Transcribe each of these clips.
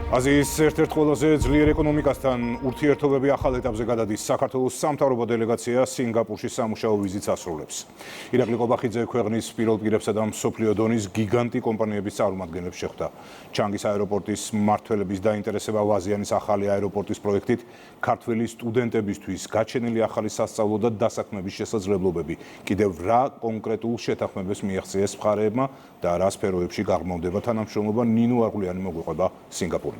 აზიის ერთ-ერთ ყველაზე ძლიერ ეკონომიკასთან ურთიერთობები ახალ ეტაპზე გადადის. საქართველოს სამთავრობო დელეგაცია სინგაპურში სამუშაო ვიზიტს ასრულებს. ირაკლი ყობახიძე ქვეყნის პირველ პირებსა და მსოფლიო დონის გიგანტი კომპანიების წარმომადგენლებს შეხვდა. ჩანგის აეროპორტის მმართველების დაინტერესება ვაზიანის ახალი აეროპორტის პროექტით, ქართველი სტუდენტებისთვის გაჩენილი ახალი სასწავლო და დასაქმების შესაძლებლობები, კიდევ რა კონკრეტულ შეთანხმებებს მიაღწიეს მხარეებმა და რა სფეროებში გაღრმავდება თანამშრომლობა. ნინო არღულიანი მოგვიყვება სინგაპურიდან.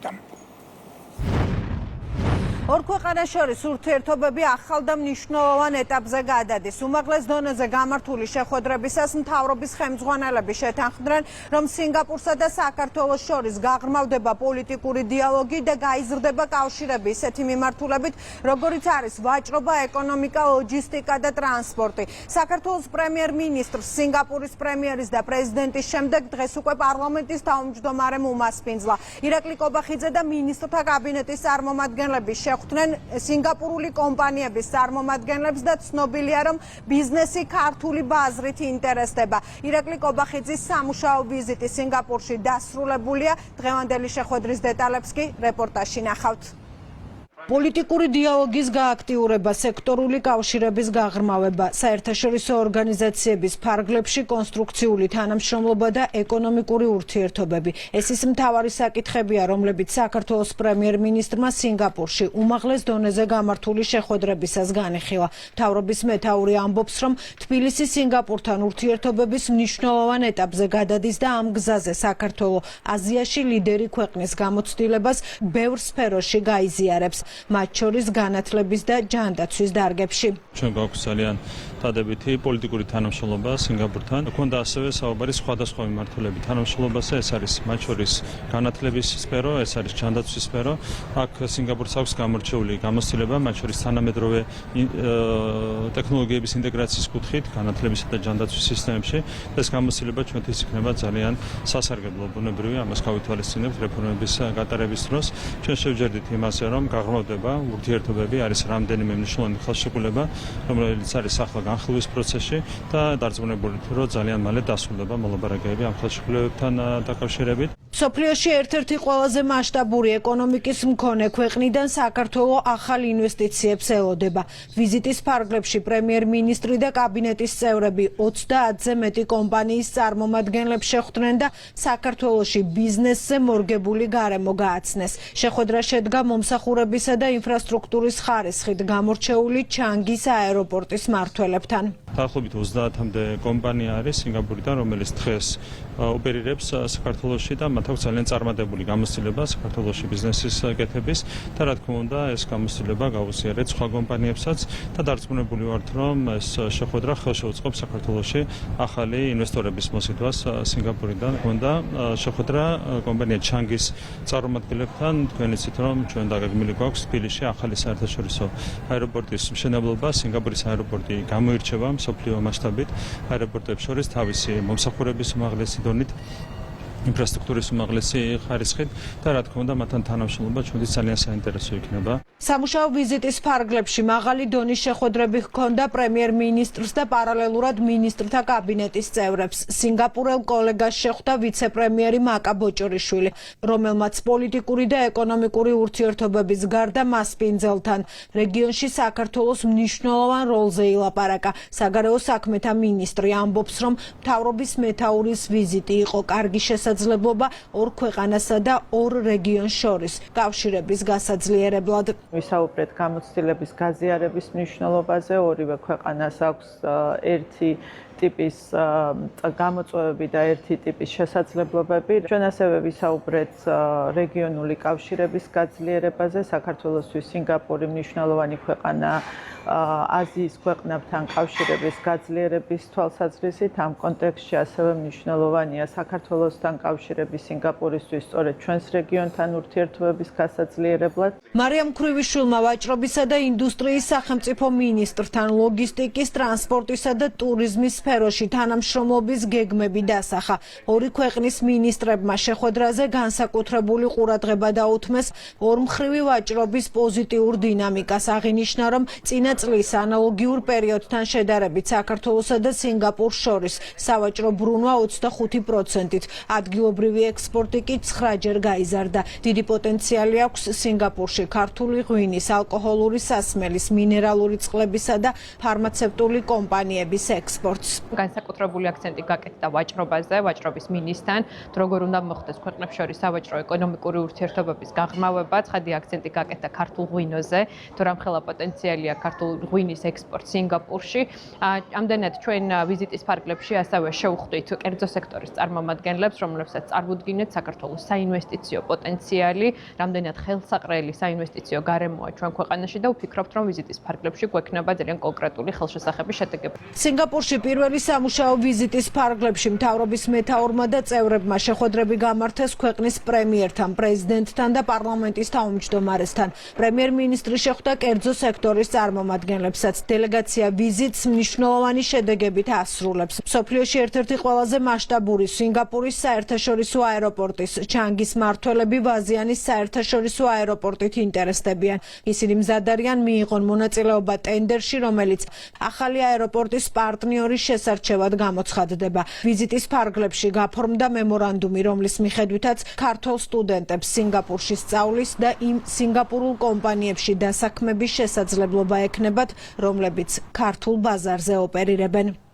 ორ ქვეყანას შორის ურთიერთობები ახალ და მნიშვნელოვან ეტაპზე გადადის. უმაღლეს დონეზე გამართული შეხვედრებისას მთავრობის ხელმძღვანელები შეთანხმდნენ, რომ სინგაპურსა და საქართველოს შორის გაღრმავდება პოლიტიკური დიალოგი და გაიზრდება კავშირები ისეთი მიმართულებით, როგორიც არის ვაჭრობა, ეკონომიკა, ლოჯისტიკა და ტრანსპორტი. საქართველოს პრემიერ-მინისტრს სინგაპურის პრემიერის და პრეზიდენტის შემდეგ დღეს უკვე პარლამენტის თავმჯდომარემ უმასპინძლა. ირაკლი ყობახიძე და მინისტრთა კაბინეტის წარმომადგენლები ხვდნენ სინგაპურული კომპანიების წარმომადგენლებს და ცნობილია, რომ ბიზნესი ქართული ბაზრით ინტერესდება. ირაკლი ყობახიძის სამუშაო ვიზიტი სინგაპურში დასრულებულია. დღევანდელი შეხვედრის დეტალებს კი რეპორტაჟში ნახავთ. პოლიტიკური დიალოგის გააქტიურება, სექტორული კავშირების გაღრმავება, საერთაშორისო ორგანიზაციების ფარგლებში კონსტრუქციული თანამშრომლობა და ეკონომიკური ურთიერთობები. ეს ის მთავარი საკითხებია, რომლებიც საქართველოს პრემიერ-მინისტრმა სინგაპურში უმაღლეს დონეზე გამართული შეხვედრებისას განიხილა. მთავრობის მეთაური ამბობს, რომ თბილისი სინგაპურთან ურთიერთობების მნიშვნელოვან ეტაპზე გადადის და ამ გზაზე საქართველო აზიაში ლიდერი ქვეყნის გამოცდილებას ბევრ სფეროში გაიზიარებს. მათ შორის განათლების და ჯანდაცვის დარგებში. ჩვენ გვაქვს ძალიან დადებითი პოლიტიკური თანამშრომლობა სინგაპურთან. ქონდა ასევე საუბარი სხვადასხვა მიმართულებით თანამშრომლობაზე, ეს არის მათ შორის განათლების სფერო, ეს არის ჯანდაცვის სფერო. აქ სინგაპურს აქვს გამორჩეული გამოცდილება, მათ შორის თანამედროვე ტექნოლოგიების ინტეგრაციის კუთხით განათლებისა და ჯანდაცვის სისტემებში. ეს გამოცდილება ჩვენთვის იქნება ძალიან სასარგებლო, ბუნებრივია, ამას გავითვალისწინებთ რეფორმების გატარების დროს. ჩვენ შევჯერდით იმაზე, რომ გაღრმავდება ურთიერთობები, არის რამდენიმე მნიშვნელოვანი ხელშეკრულება, რომელიც არის ახლა განხილვის პროცესში და დარწმუნებული რომ ძალიან მალე დასრულდება მოლაპარაკებები ამ ხელშეკრულებებთან დაკავშირებით. მსოფლიოში ერთ-ერთი ყველაზე მასშტაბური ეკონომიკის მქონე ქვეყნიდან საქართველო ახალ ინვესტიციებს ელოდება. ვიზიტის ფარგლებში პრემიერ-მინისტრი და კაბინეტის წევრები 30-ზე მეტი კომპანიის წარმომადგენლებს შეხვდნენ და საქართველოში ბიზნესზე მორგებული გარემო გააცნეს. შეხვედრა შედგა მომსახურებისა და ინფრასტრუქტურის ხარისხით გამორჩეული ჩანგის აეროპორტის მმართველებთან. დაახლოებით 30-მდე კომპანია არის სინგაპურიდან, რომელიც დღეს ოპერირებს საქართველოში და მათ აქვს ძალიან წარმატებული გამოცდილება საქართველოში ბიზნესის კეთების და რა თქმა უნდა ეს გამოცდილება გაუზიარეთ სხვა კომპანიებსაც და დარწმუნებული ვართ, რომ ეს შეხვედრა ხელშეუწყობს საქართველოში ახალი ინვესტორების მოსიდვას სინგაპურიდან. ქონდა შეხვედრა კომპანია ჩანგის წარმომადგენლებთან, თქვენ იცით რომ ჩვენ დაგეგმილი გვაქვს თბილისში ახალი საერთაშორისო აეროპორტის მშენებლობა. სინგაპურის აეროპორტი გამოირჩევა მსოფლიო მასშტაბით აეროპორტებს შორის თავისი მომსახურების უმაღლესი დონით, ინფრასტრუქტურის უმაღლესი ხარისხით და რა თქმა უნდა მათთან თანამშრომლობა ჩვენთვის ძალიან საინტერესო იქნება. სამუშაო ვიზიტის ფარგლებში მაღალი დონის შეხვედრები ჰქონდა პრემიერ-მინისტრს და პარალელურად მინისტრთა კაბინეტის წევრებს. სინგაპურელ კოლეგას შეხვდა ვიცე-პრემიერი მაკა ბოჭორიშვილი, რომელმაც პოლიტიკური და ეკონომიკური ურთიერთობების გარდა მასპინძელთან რეგიონში საქართველოს მნიშვნელოვან როლზე ილაპარაკა. საგარეო საქმეთა მინისტრი ამბობს, რომ მთავრობის მეთაურის ვიზიტი იყო კარგი შესაძლებლობა ორ ქვეყანასა და ორ რეგიონს შორის კავშირების გასაძლიერებლად. ვისაუბრეთ გამოცდილების გაზიარების მნიშვნელობაზე. ორივე ქვეყანას აქვს ერთი ტიპის გამოწვევები და ერთი ტიპის შესაძლებლობები. ჩვენ ასევე ვისაუბრეთ რეგიონული კავშირების გაძლიერებაზე. საქართველოსთვის სინგაპური მნიშვნელოვანი ქვეყანა აზიის ქვეყნებთან კავშირების გაძლიერების თვალსაზრისით. ამ კონტექსტში ასევე მნიშვნელოვანია საქართველოსთან კავშირები სინგაპურისთვის სწორედ ჩვენს რეგიონთან ურთიერთობების გასაძლიერებლად. მარიამ ქრივი ხრივიშვილმა ვაჭრობისა და ინდუსტრიის სახელმწიფო მინისტრთან ლოგისტიკის, ტრანსპორტისა და ტურიზმის სფეროში თანამშრომლობის გეგმები დასახა. ორი ქვეყნის მინისტრებმა შეხვედრაზე განსაკუთრებული ყურადღება დაუთმეს ორმხრივი ვაჭრობის პოზიტიურ დინამიკას. აღინიშნა, რომ წინა წლის ანალოგიურ პერიოდთან შედარებით საქართველოსა და სინგაპურს შორის სავაჭრო ბრუნვა 25%-ით, ადგილობრივი ექსპორტი კი 9-ჯერ გაიზარდა. დიდი პოტენციალი აქვს სინგაპურში ქართული ღვინის, ალკოჰოლური სასმელის, მინერალური წყლებისა და ფარმაცევტული კომპანიების ექსპორტს. განსაკუთრებული აქცენტი გაკეთდა ვაჭრობაზე, ვაჭრობის მინისტრთან, როგორ უნდა მოხდეს ქვეყნებს შორის სავაჭრო-ეკონომიკური ურთიერთობების გაღრმავება, ცხადი აქცენტი გაკეთდა ქართულ ღვინოზე, თუ რამხელა პოტენციალია ქართულ ღვინის ექსპორტ სინგაპურში. ამდენად ჩვენ ვიზიტის ფარგლებში ასევე შევხვდით კერძო სექტორის წარმომადგენლებს, რომლებსაც წარმოუდგინეთ საქართველოს საინვესტიციო პოტენციალი, რამდენად ხელსაყრელი საინვესტიციო გარემოა ჩვენ ქვეყანაში და ვფიქრობთ, რომ ვიზიტის ფარგლებში გვექნება ძალიან კონკრეტული ხელშესახები შედეგები. სინგაპურში პირველი სამუშაო ვიზიტის ფარგლებში მთავრობის მეთაურმა და წევრებმა შეხვედრები გამართეს ქვეყნის პრემიერთან, პრეზიდენტთან და პარლამენტის თავმჯდომარესთან. პრემიერ-მინისტრი შეხვდა კერძო სექტორის წარმომადგენლებსაც. დელეგაცია ვიზიტს მნიშვნელოვანი შედეგებით ასრულებს. მსოფლიოში ერთ-ერთი ყველაზე მასშტაბური სინგაპურის საერთაშორისო აეროპორტის ჩანგის მმართველები ვაზიანის საერთაშორისო აეროპორტით ინტერესდებიან. ისინი მზად არიან მიიღონ მონაწილეობა ტენდერში, რომელიც ახალი აეროპორტის პარტნიორის შესარჩევად გამოცხადდება. ვიზიტის ფარგლებში გაფორმდა მემორანდუმი, რომლის მიხედვითაც ქართველ სტუდენტებს სინგაპურში სწავლის და იმ სინგაპურულ კომპანიებში დასაქმების შესაძლებლობა ექნებათ, რომლებიც ქართულ ბაზარზე ოპერირებენ.